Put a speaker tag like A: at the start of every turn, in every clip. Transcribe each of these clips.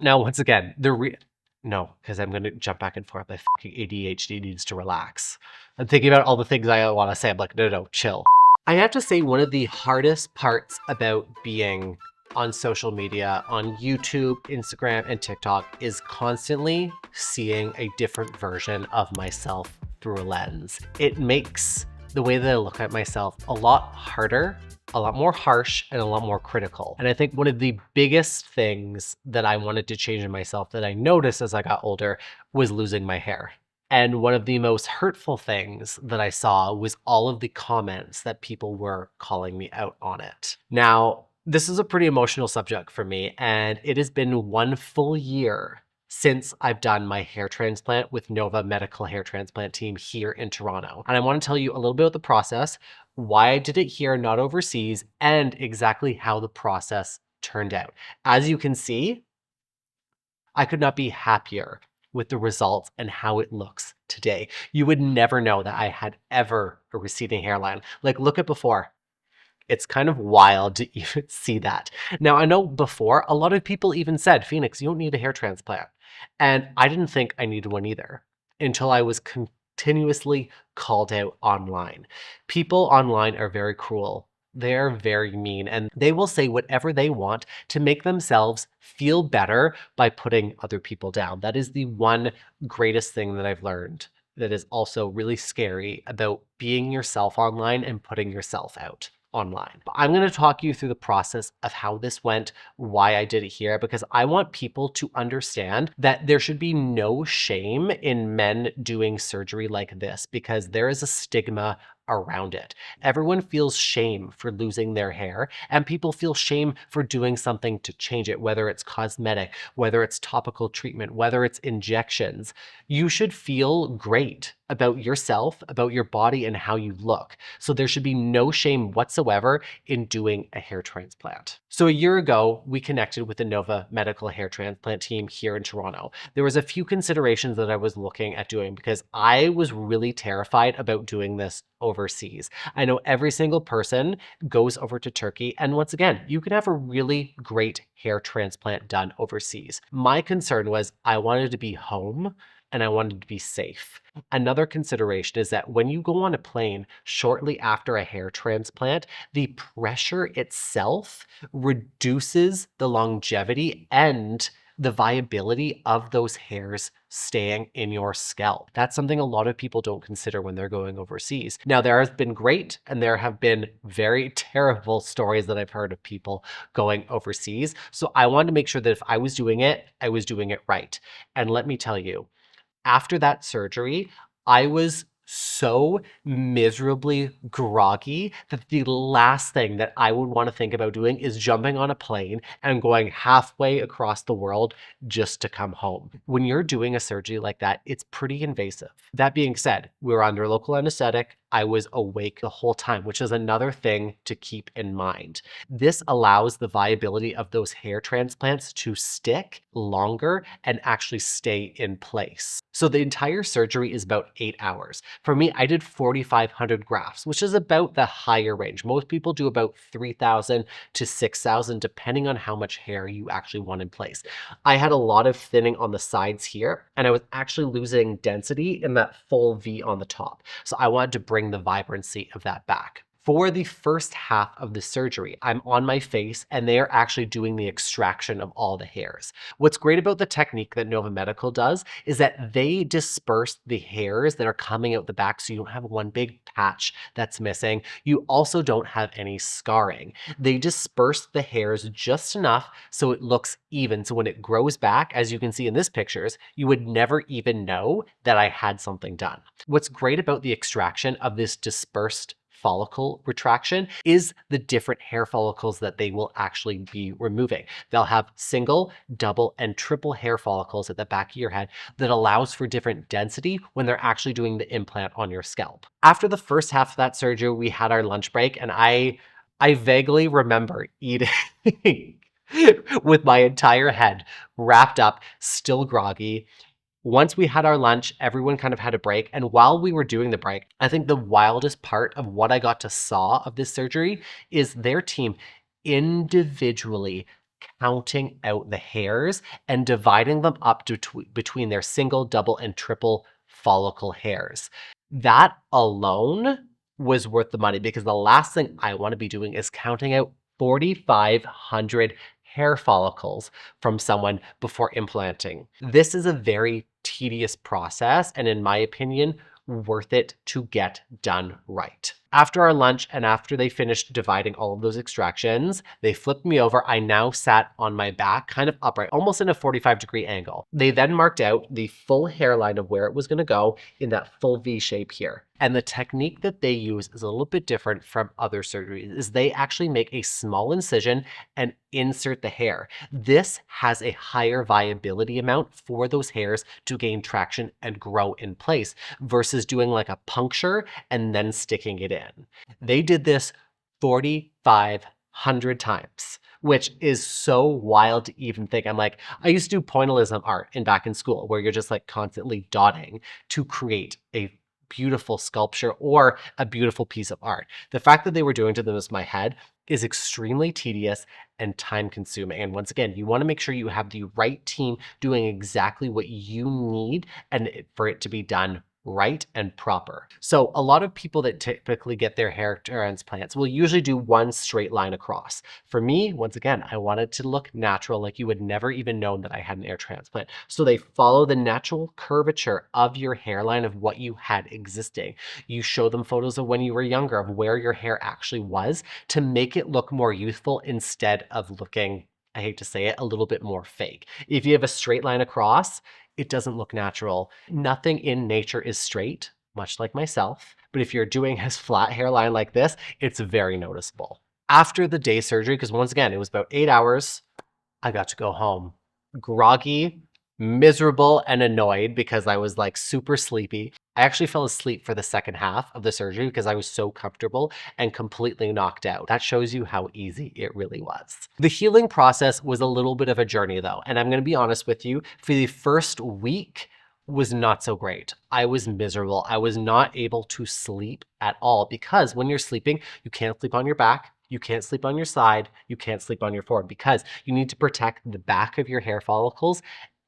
A: Now, once again, no, because I'm going to jump back and forth. My fucking ADHD needs to relax. I'm thinking about all the things I want to say. I'm like, no, chill. I have to say one of the hardest parts about being on social media, on YouTube, Instagram, and TikTok is constantly seeing a different version of myself through a lens. It makes the way that I look at myself a lot harder, a lot more harsh, and a lot more critical. And I think one of the biggest things that I wanted to change in myself that I noticed as I got older was losing my hair. And one of the most hurtful things that I saw was all of the comments that people were calling me out on it. Now, this is a pretty emotional subject for me, and it has been 1 full year since I've done my hair transplant with Nova Medical Hair Transplant Team here in Toronto. And I want to tell you a little bit about the process, why I did it here, not overseas, and exactly how the process turned out. As you can see, I could not be happier with the results and how it looks today. You would never know that I had ever a receding hairline. Like, look at before. It's kind of wild to even see that. Now, I know before, a lot of people even said, Phoenix, you don't need a hair transplant. And I didn't think I needed one either until I was continuously called out online. People online are very cruel. They're very mean, and they will say whatever they want to make themselves feel better by putting other people down. That is the one greatest thing that I've learned that is also really scary about being yourself online and putting yourself out online. But I'm going to talk you through the process of how this went, why I did it here, because I want people to understand that there should be no shame in men doing surgery like this, because there is a stigma around it. Everyone feels shame for losing their hair, and people feel shame for doing something to change it, whether it's cosmetic, whether it's topical treatment, whether it's injections. You should feel great about yourself, about your body, and how you look. So there should be no shame whatsoever in doing a hair transplant. So a year ago, we connected with the Nova Medical Hair Transplant Team here in Toronto. There was a few considerations that I was looking at doing because I was really terrified about doing this overseas. I know every single person goes over to Turkey, and once again, you can have a really great hair transplant done overseas. My concern was I wanted to be home and I wanted to be safe. Another consideration is that when you go on a plane shortly after a hair transplant, the pressure itself reduces the longevity and the viability of those hairs staying in your scalp. That's something a lot of people don't consider when they're going overseas. Now, there has been great and there have been very terrible stories that I've heard of people going overseas. So I wanted to make sure that if I was doing it, I was doing it right. And let me tell you, after that surgery, I was so miserably groggy that the last thing that I would want to think about doing is jumping on a plane and going halfway across the world just to come home. When you're doing a surgery like that, it's pretty invasive. That being said, we were under local anesthetic. I was awake the whole time, which is another thing to keep in mind. This allows the viability of those hair transplants to stick longer and actually stay in place. So the entire surgery is about 8 hours. For me, I did 4,500 grafts, which is about the higher range. Most people do about 3,000 to 6,000, depending on how much hair you actually want in place. I had a lot of thinning on the sides here, and I was actually losing density in that full V on the top. So I wanted to bring the vibrancy of that back. For the first half of the surgery, I'm on my face and they are actually doing the extraction of all the hairs. What's great about the technique that Nova Medical does is that they disperse the hairs that are coming out the back so you don't have one big patch that's missing. You also don't have any scarring. They disperse the hairs just enough so it looks even. So when it grows back, as you can see in this pictures, you would never even know that I had something done. What's great about the extraction of this dispersed follicle retraction is the different hair follicles that they will actually be removing. They'll have single, double, and triple hair follicles at the back of your head that allows for different density when they're actually doing the implant on your scalp. After the first half of that surgery, we had our lunch break, and I vaguely remember eating with my entire head wrapped up, still groggy. Once we had our lunch, everyone kind of had a break. And while we were doing the break, I think the wildest part of what I got to saw of this surgery is their team individually counting out the hairs and dividing them up between their single, double, and triple follicle hairs. That alone was worth the money because the last thing I want to be doing is counting out 4,500 hair follicles from someone before implanting. This is a very tedious process, and in my opinion, worth it to get done right. After our lunch and after they finished dividing all of those extractions, they flipped me over. I now sat on my back, kind of upright, almost in a 45-degree angle. They then marked out the full hairline of where it was going to go in that full V shape here. And the technique that they use is a little bit different from other surgeries, is they actually make a small incision and insert the hair. This has a higher viability amount for those hairs to gain traction and grow in place versus doing like a puncture and then sticking it in. They did this 4,500 times, which is so wild to even think. I'm like, I used to do pointillism art back in school where you're just like constantly dotting to create a beautiful sculpture or a beautiful piece of art. The fact that they were doing to them as my head is extremely tedious and time consuming. And once again, you want to make sure you have the right team doing exactly what you need and for it to be done right and proper. So a lot of people that typically get their hair transplants will usually do one straight line across. For me, once again, I wanted to look natural, like you would never even know that I had an hair transplant. So they follow the natural curvature of your hairline of what you had existing. You show them photos of when you were younger, of where your hair actually was to make it look more youthful instead of looking, I hate to say it, a little bit more fake. If you have a straight line across, it doesn't look natural. Nothing in nature is straight, much like myself. But if you're doing a flat hairline like this, it's very noticeable. After the day surgery, because once again, it was about 8 hours, I got to go home. Groggy, miserable, and annoyed because I was like super sleepy. I actually fell asleep for the second half of the surgery because I was so comfortable and completely knocked out. That shows you how easy it really was. The healing process was a little bit of a journey though, and I'm going to be honest with you, for the first week was not so great. I was miserable. I was not able to sleep at all because when you're sleeping, you can't sleep on your back. You can't sleep on your side. You can't sleep on your forward because you need to protect the back of your hair follicles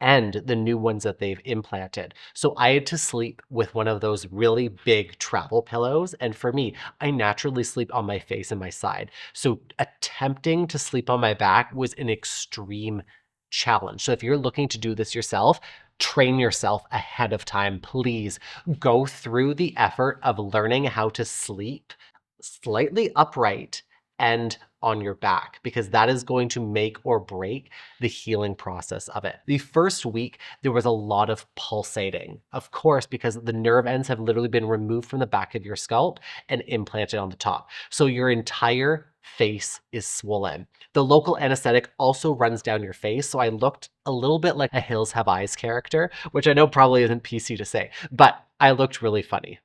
A: and the new ones that they've implanted. So I had to sleep with one of those really big travel pillows. And for me, I naturally sleep on my face and my side. So attempting to sleep on my back was an extreme challenge. So if you're looking to do this yourself, train yourself ahead of time. Please go through the effort of learning how to sleep slightly upright and on your back, because that is going to make or break the healing process of it. The first week, there was a lot of pulsating, of course, because the nerve ends have literally been removed from the back of your scalp and implanted on the top. So your entire face is swollen. The local anesthetic also runs down your face, so I looked a little bit like a Hills Have Eyes character, which I know probably isn't PC to say, but I looked really funny.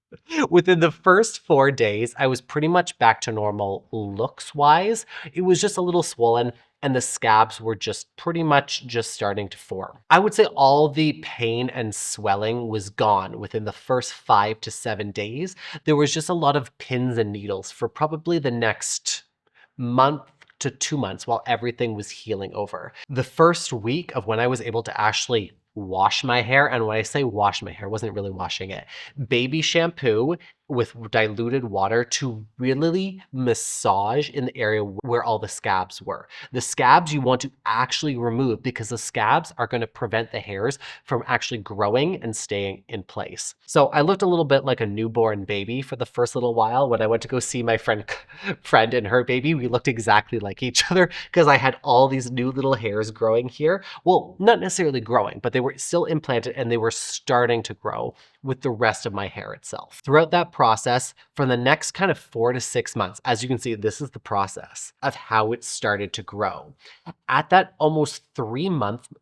A: Within the first 4 days, I was pretty much back to normal looks-wise. It was just a little swollen and the scabs were just pretty much just starting to form. I would say all the pain and swelling was gone within the first 5 to 7 days. There was just a lot of pins and needles for probably the next month to 2 months while everything was healing over. The first week of when I was able to actually wash my hair, and when I say wash my hair, I wasn't really washing it, baby shampoo with diluted water to really massage in the area where all the scabs were. The scabs you want to actually remove because the scabs are going to prevent the hairs from actually growing and staying in place. So I looked a little bit like a newborn baby for the first little while. When I went to go see my friend and her baby, we looked exactly like each other because I had all these new little hairs growing here. Well, not necessarily growing, but they were still implanted and they were starting to grow with the rest of my hair itself. Throughout that process, for the next kind of 4 to 6 months, as you can see, this is the process of how it started to grow. At that almost 2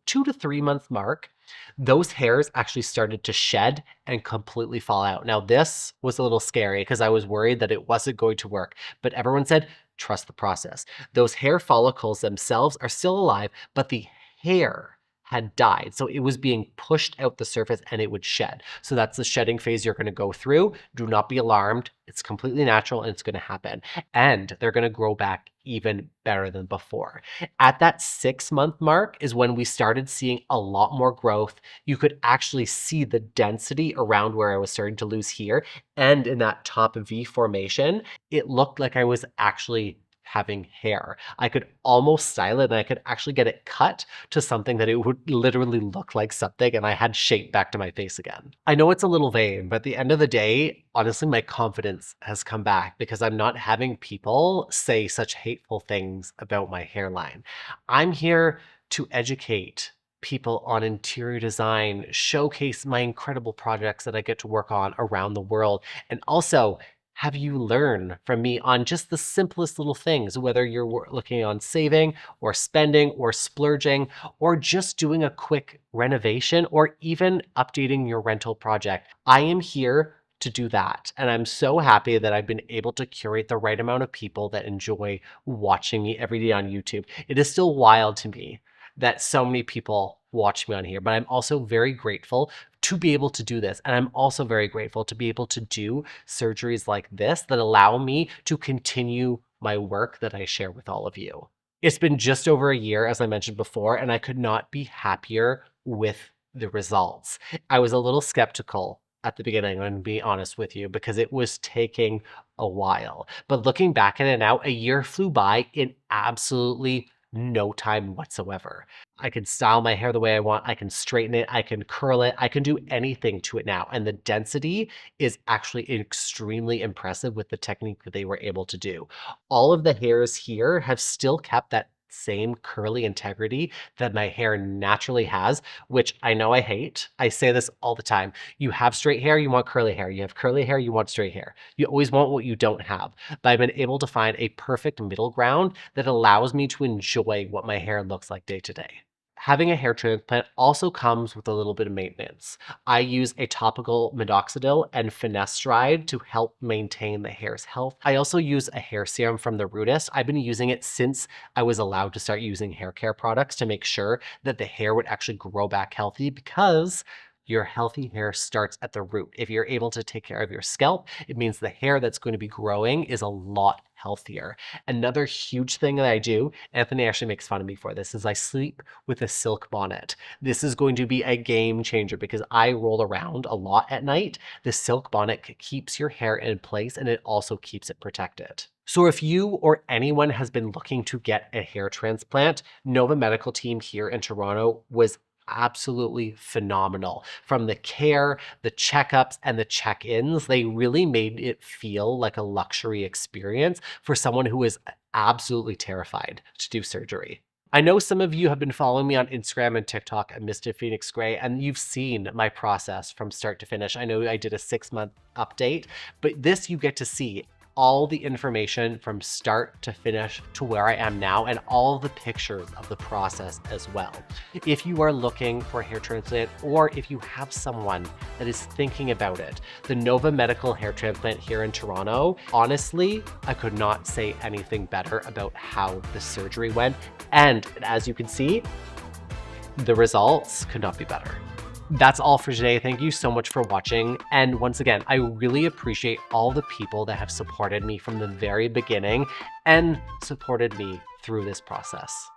A: to 3 month mark, those hairs actually started to shed and completely fall out. Now, this was a little scary because I was worried that it wasn't going to work, but everyone said, trust the process. Those hair follicles themselves are still alive, but the hair had died. So it was being pushed out the surface and it would shed. So that's the shedding phase you're going to go through. Do not be alarmed. It's completely natural and it's going to happen. And they're going to grow back even better than before. At that 6-month mark is when we started seeing a lot more growth. You could actually see the density around where I was starting to lose here. And in that top V formation, it looked like I was actually having hair. I could almost style it and I could actually get it cut to something that it would literally look like something, and I had shape back to my face again. I know it's a little vain, but at the end of the day, honestly, my confidence has come back because I'm not having people say such hateful things about my hairline. I'm here to educate people on interior design, showcase my incredible projects that I get to work on around the world, and also have you learn from me on just the simplest little things, whether you're looking on saving or spending or splurging or just doing a quick renovation or even updating your rental project. I am here to do that. And I'm so happy that I've been able to curate the right amount of people that enjoy watching me every day on YouTube. It is still wild to me that so many people watch me on here, but I'm also very grateful to be able to do this. And I'm also very grateful to be able to do surgeries like this that allow me to continue my work that I share with all of you. It's been just over a year, as I mentioned before, and I could not be happier with the results. I was a little skeptical at the beginning, I'm going to be honest with you, because it was taking a while. But looking back at it now, a year flew by in absolutely no time whatsoever. I can style my hair the way I want. I can straighten it. I can curl it. I can do anything to it now. And the density is actually extremely impressive with the technique that they were able to do. All of the hairs here have still kept that same curly integrity that my hair naturally has, which I know I hate. I say this all the time. You have straight hair, you want curly hair. You have curly hair, you want straight hair. You always want what you don't have. But I've been able to find a perfect middle ground that allows me to enjoy what my hair looks like day to day. Having a hair transplant also comes with a little bit of maintenance. I use a topical minoxidil and finasteride to help maintain the hair's health. I also use a hair serum from the Rootist. I've been using it since I was allowed to start using hair care products to make sure that the hair would actually grow back healthy, because your healthy hair starts at the root. If you're able to take care of your scalp, it means the hair that's going to be growing is a lot healthier. Another huge thing that I do, Anthony actually makes fun of me for this, is I sleep with a silk bonnet. This is going to be a game changer because I roll around a lot at night. The silk bonnet keeps your hair in place and it also keeps it protected. So if you or anyone has been looking to get a hair transplant, Nova Medical Team here in Toronto was absolutely phenomenal. From the care, the checkups, and the check-ins, they really made it feel like a luxury experience for someone who is absolutely terrified to do surgery. I know some of you have been following me on Instagram and TikTok at Mr. Phoenix Gray, and you've seen my process from start to finish. I know I did a 6-month update, but this you get to see all the information from start to finish to where I am now, and all the pictures of the process as well. If you are looking for a hair transplant, or if you have someone that is thinking about it, the Nova Medical Hair Transplant here in Toronto, honestly, I could not say anything better about how the surgery went. And as you can see, the results could not be better. That's all for today. Thank you so much for watching. And once again, I really appreciate all the people that have supported me from the very beginning and supported me through this process.